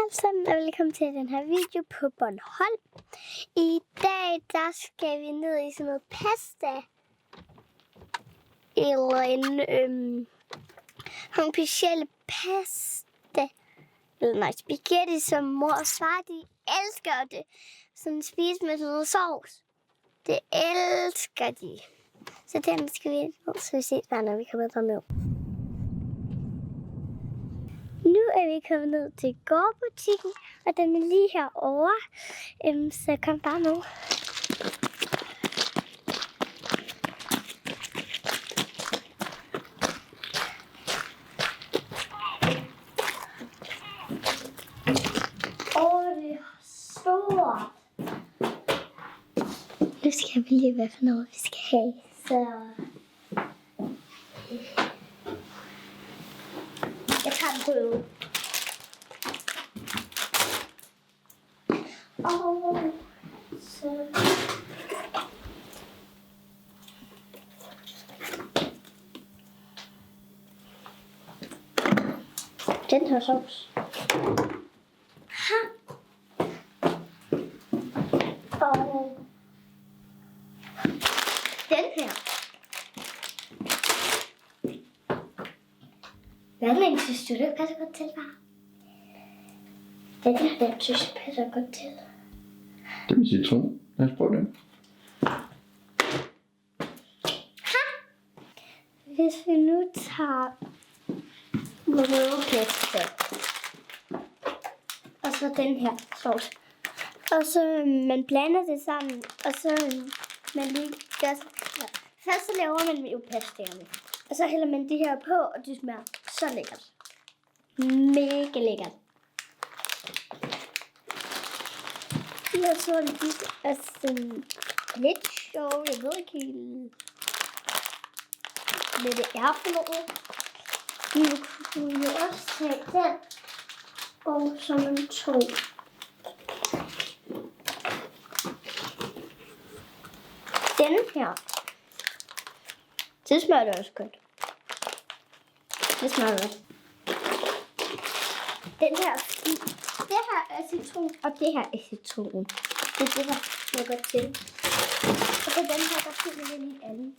Hej sammen og velkommen til den her video på Bornholm. I dag der skal vi ned i sådan noget pasta. Eller en nogle specielle pasta. Eller nej, spaghetti, som mor og far de elsker det. Sådan spise med sådan noget sovs. Det elsker de. Så den skal vi ned, så vi ses bare, når vi kommer derned. Nu er vi kommet ned til gårdbutikken, og den er lige herovre. Så kom bare med. Det er stort. Nu skal vi lige hvad for noget vi skal have. Så jeg tager en prøve. Så den her sovs. Og den her. Hvad den synes du, det passer godt til, far? Den her, den synes jeg passer godt til. Det er citron. Lad os prøve den. Hvis vi nu tager rødpasta, og så den her sovs, og så man blander det sammen, og så man lige gør så. Ja. Først så laver man jo pastaerne, og så hælder man det her på, og det smager så lækkert. Mega lækkert. Jeg så lidt, altså lidt sjovt, jeg ved ikke helt, hvad det er for noget. Vi kunne jo også tage den, og så man tog. Den her. Det smager også godt. Det smager godt. Den her, det her er citron, og det her er citron. Det er det her smager godt til. Og så den her, der fylder lidt i anden.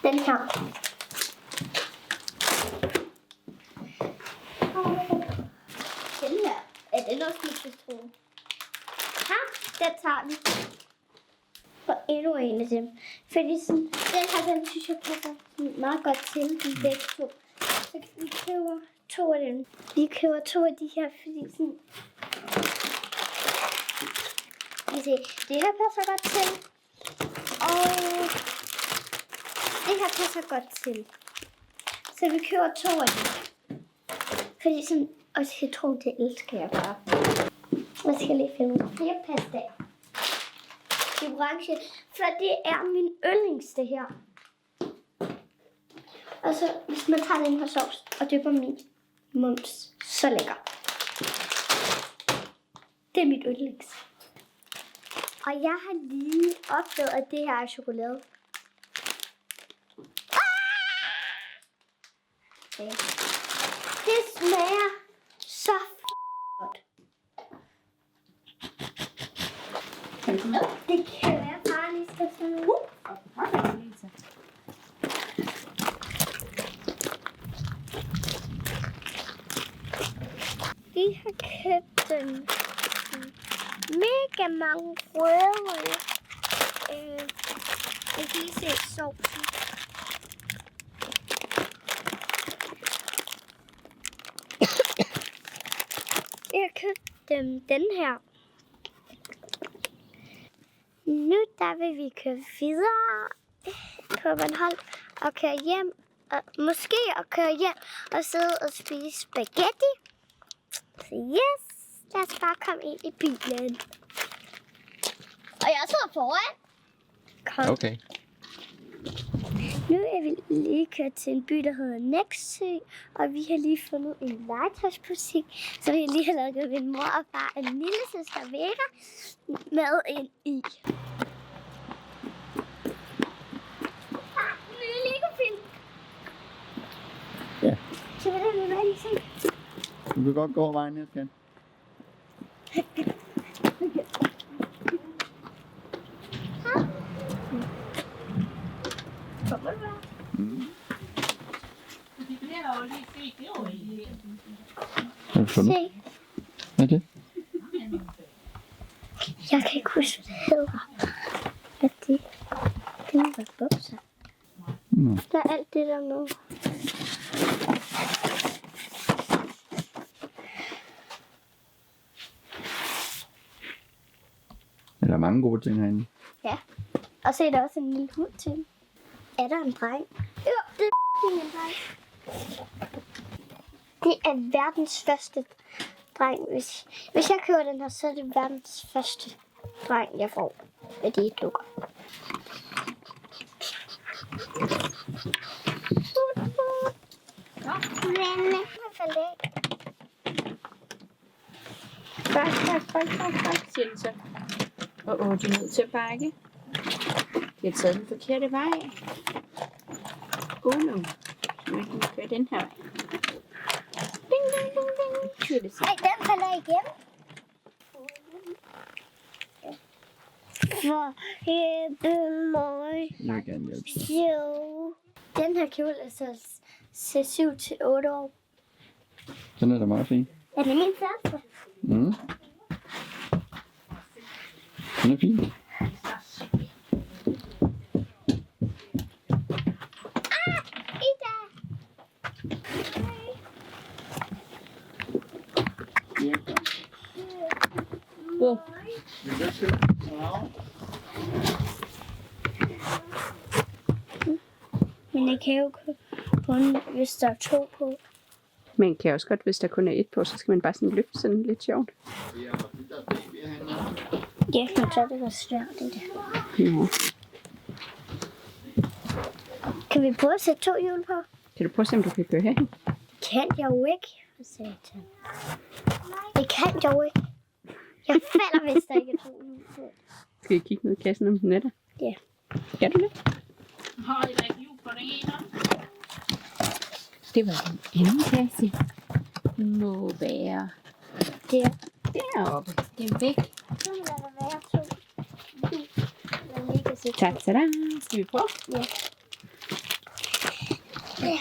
Den her. Den her. Er den også med citron? Den tager vi. Og endnu en af dem. Fordi sådan, den her, den synes jeg passer meget godt til de begge to. Så vi køber 2 af dem. Vi køber 2 af de her, fordi sådan. Vi se, det her passer godt til. Og det her passer godt til. Så vi køber 2 af dem. Fordi sådan, og citron, det elsker jeg bare. Jeg skal lige finde nogle flere pastaer. Det er orange, for det er min yndlings, det her. Og så, hvis man tager den her sovs og dypper min mums, så lækker. Det er mit yndlings. Og jeg har lige opdaget, at det her er chokolade. Okay. Det smager så godt. Det kan være, far lige skal tage med. Vi har købt mega mange røde. Jeg kan lige se sovsen. Jeg har købt den her. Nu der vil vi køre videre på Bornholm og køre hjem. Og måske at køre hjem og sidde og spise spaghetti. Så yes, lad os bare komme ind i bilen. Og jeg sidder foran. Kom. Okay. Nu er vi lige kørt til en by, der hedder Nexø, og vi har lige fundet en legetøjsbutik, så vi lige har lavet min mor og far en lille søster Vera med ind i. Ja. Så vil det være i seng. Du kan godt gå vejen her, skat. Kommer du være? Hvad har du fundet? Se. Hvad er det? Jeg kan ikke huske, hvad det hedder. At det var bukser. Nå. Der er alt det der nu. Der er mange gode ting herinde. Ja. Og så er der også en lille hund til. Er der en dreng? Jo, det er en dreng. Det er verdens første dreng. Hvis jeg køber den her, så er det verdens første dreng, jeg får. Med de dukker. Siger den så. Du er nødt til at bakke. Jeg har taget den forkerte vej. Nu. Så må jeg køre den her vej. Ding, ding, ding, ding. Kører det så. Nej, den falder igen. For hjælpe mig. Jeg vil gerne hjælpe dig. Jo. Den her kjole er så 7 til 8 år. Den er da meget fin. Er det min første? Mm. Den er fin. Ida! Wow. Men det kan jo kun, hvis der er 2 på. Man kan også godt, hvis der kun er 1 på, så skal man bare sådan løfte sådan lidt sjovt. Ja, men så er det også svært det der. Ja. Kan vi prøve at sætte 2 hjul på? Kan du prøve at se, om du kan køre herhen? Kan jeg jo ikke. Satan. Det kan jeg jo ikke. Jeg falder, hvis der ikke er 2 hjul på. Skal vi kigge ned i kassen, om den er der? Ja. Kan du det? Har I da ikke hjul på den ene? Det var en anden kasse. Må være Der. deroppe. Det er væk. Så må der være 2 hjul. Men vi kan sætte Ta-ta-da. Skal vi prøve? Ja.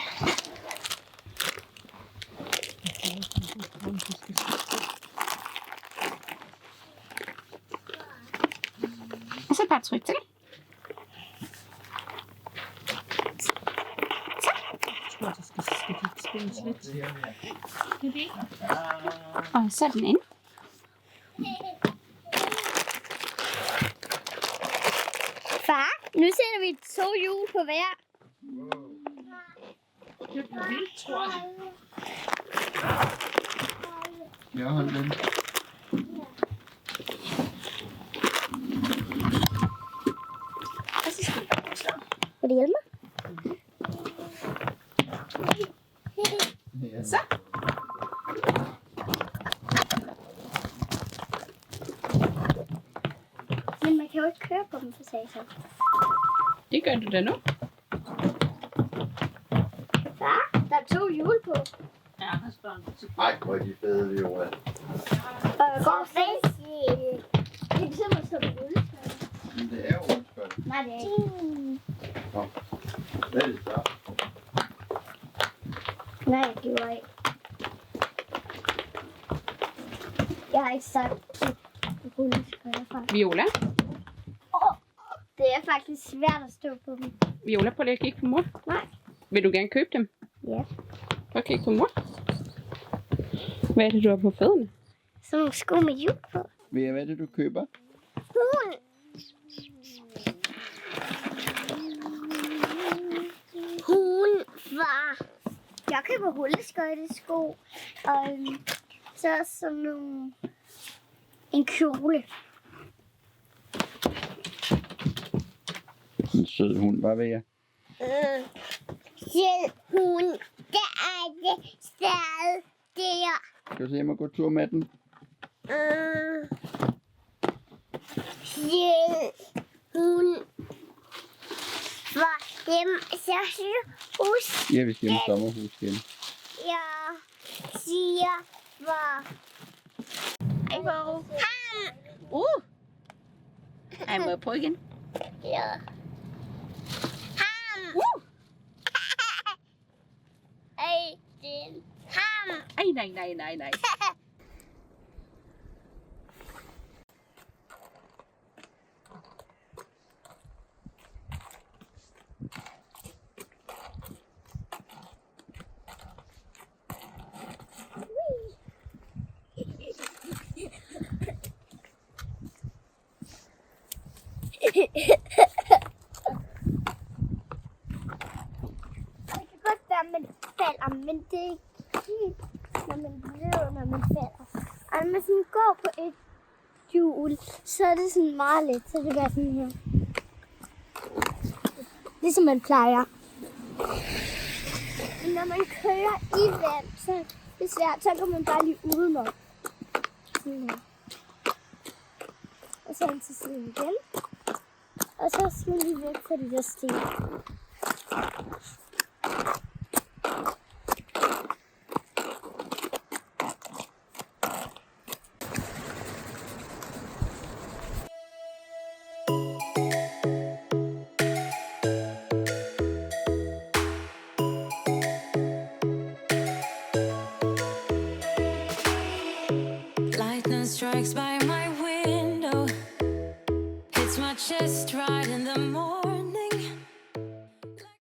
Og så bare tryk til. Jeg tror, det skal spændes lidt. Og så er den inde. Far, nu sætter vi 2 hjul på hver. Det er vildt, tror jeg. Jeg har den. Vil du hjælpe mig? Ja. Så. Men man kan jo ikke køre på dem, for satan. Det gør du da nu. Far, der er 2 hjul på. Ja, der spørger en til. Ej, hvor er de fede, vi var. Og jeg går fast. Det er simpelthen så rulle. Men det er jo rundskøjt. Nej, det er ikke. Hvad er det så? Nej, jeg giver ikke. Jeg har ikke sagt rulleskøjter fra. Viola. Det er faktisk svært at stå på dem. Viola, prøv lige at kigge på mor. Nej. Vil du gerne købe dem? Ja. Prøv at kigge på mor. Hvad er det, du har på fødderne? Så nogle sko med hjul på. Ved jeg, hvad det du køber? Hund. Hun var. Jeg køber rulleskøjtesko. Og så sådan nogle. En kjole. En sød hund, hvad ved jeg? Selv hun. Der er det stadig der. Skal du se, jeg må gå tur med den? Selv hun var hjemme i sommerhus. Ja, vi skal hjem i sommerhus igen. jeg siger, hvor Hej, Bo. Ej, må jeg prøve igen? ja. Ej, din ham. Ej, nej. Det kan godt være, at man falder, men det er ikke helt, når man løber, når man falder. Og når man sådan går på et hjul, så er det sådan meget let, så det gør sådan her. Ligesom man plejer. Men når man kører i vand, så er det svært, så går man bare lige udenom. Sådan her. Og så ind til siden igen. Og så skal man lige væk fra de der sten. Lightning strikes by my